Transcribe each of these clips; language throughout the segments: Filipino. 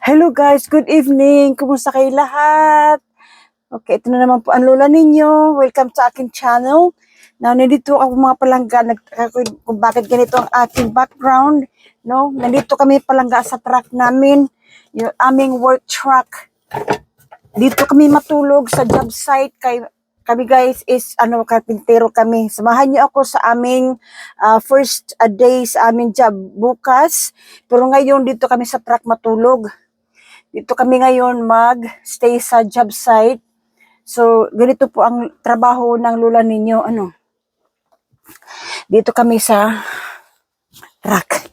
Hello guys, good evening. Kumusta kayo lahat? Okay, ito na naman po ang lola ninyo. Welcome sa aking channel. Now, nandito ako mga palangga. Kung bakit ganito ang aking background. No? Nandito kami palangga sa truck namin. Yung aming work truck. Dito kami matulog sa job site. Kami guys is karpintero kami. Samahan niyo ako sa aming first day sa aming job bukas. Pero ngayon dito kami sa truck matulog. Dito kami ngayon mag-stay sa job site. So, ganito po ang trabaho ng lola ninyo. Dito kami sa truck.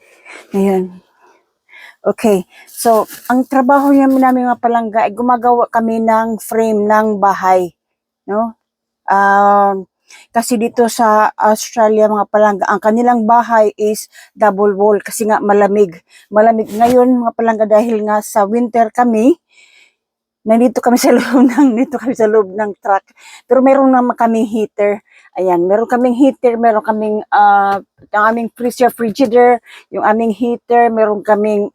Ngayon. Okay. So, ang trabaho namin mga palangga ay gumagawa kami ng frame ng bahay. No? Kasi dito sa Australia mga palangga, ang kanilang bahay is double wall kasi nga malamig. Malamig ngayon mga palangga dahil nga sa winter kami. Nandito kami sa loob ng truck. Pero meron naman kaming heater. Ayan, meron kaming heater, meron kaming ang aming frigidaire, yung aming heater, meron kaming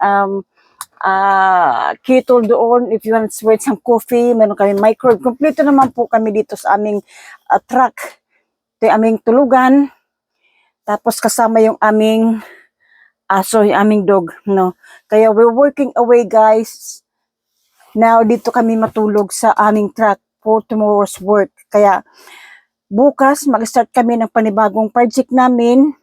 kettle doon if you want to sweat some coffee, meron kaming microwave. Kompleto naman po kami dito sa aming truck. Ito yung aming tulugan. Tapos kasama yung aming aso, yung aming dog, no. Kaya we're working away, guys. Now, dito kami matulog sa aming truck for tomorrow's work. Kaya, bukas, mag-start kami ng panibagong project namin.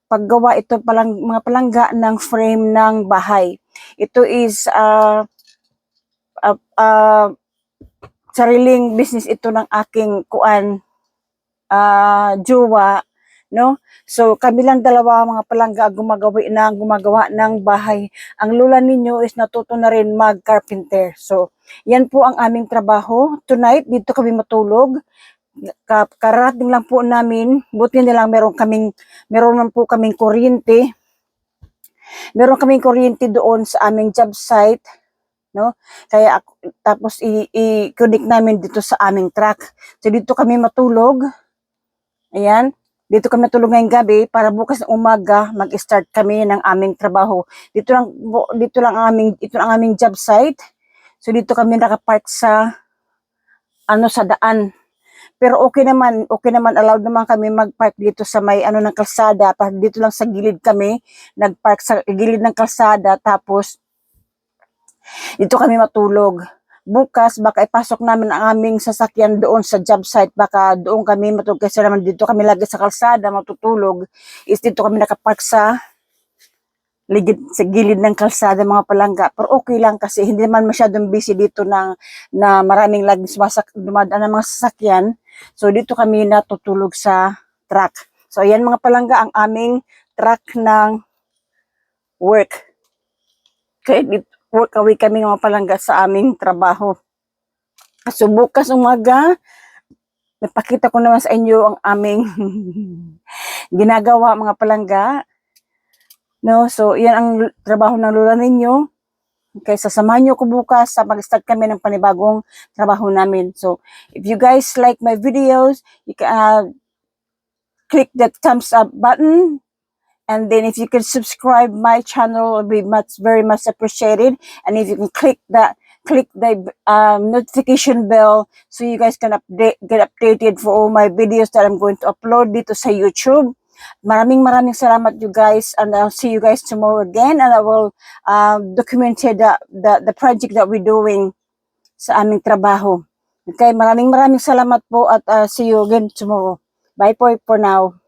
Paggawa ito mga palangga ng frame ng bahay. Ito is sariling business ito ng aking jowa. No? So, kami lang dalawa mga palangga gumagawa ng bahay. Ang lola ninyo is natuto na rin mag-carpenter. So, yan po ang aming trabaho. Tonight, dito kami matulog. Karating lang po namin. Buti na lang meron man po kaming kuryente. Meron kaming kuryente doon sa aming job site. No? Kaya, tapos i-connect namin dito sa aming truck. So, dito kami matulog. Ayan. Dito kami matulog ngayong gabi para bukas ng umaga mag-start kami ng aming trabaho. Ito lang ang aming job site. So dito kami nakapark sa daan. Pero okay naman allowed naman kami mag-park dito sa may ng kalsada. Dito lang sa gilid kami nag-park sa gilid ng kalsada tapos dito kami matulog. Bukas, baka ipasok namin ang aming sasakyan doon sa job site. Baka doon kami matulog. Kasi naman dito kami lagi sa kalsada matutulog. Is dito kami nakapark sa gilid ng kalsada mga palangga. Pero okay lang kasi hindi naman masyadong busy dito na maraming lagi dumadaan ng mga sasakyan. So dito kami natutulog sa truck. So ayan mga palangga ang aming truck ng work. Kaya dito work away kami mga palangga sa aming trabaho. So bukas umaga, napakita ko naman sa inyo ang aming ginagawa mga palangga. No, so yan ang trabaho ng lola ninyo. Okay, sasamahan nyo ko bukas sa mag-start kami ng panibagong trabaho namin. So if you guys like my videos, you can click that thumbs up button. And then if you can subscribe my channel, will be very much appreciated. And if you can click the notification bell so you guys can get updated for all my videos that I'm going to upload dito sa YouTube. Maraming salamat you guys, and I'll see you guys tomorrow again, and I will document the project that we're doing sa aming trabaho. Okay, maraming salamat po at see you again tomorrow. Bye for now.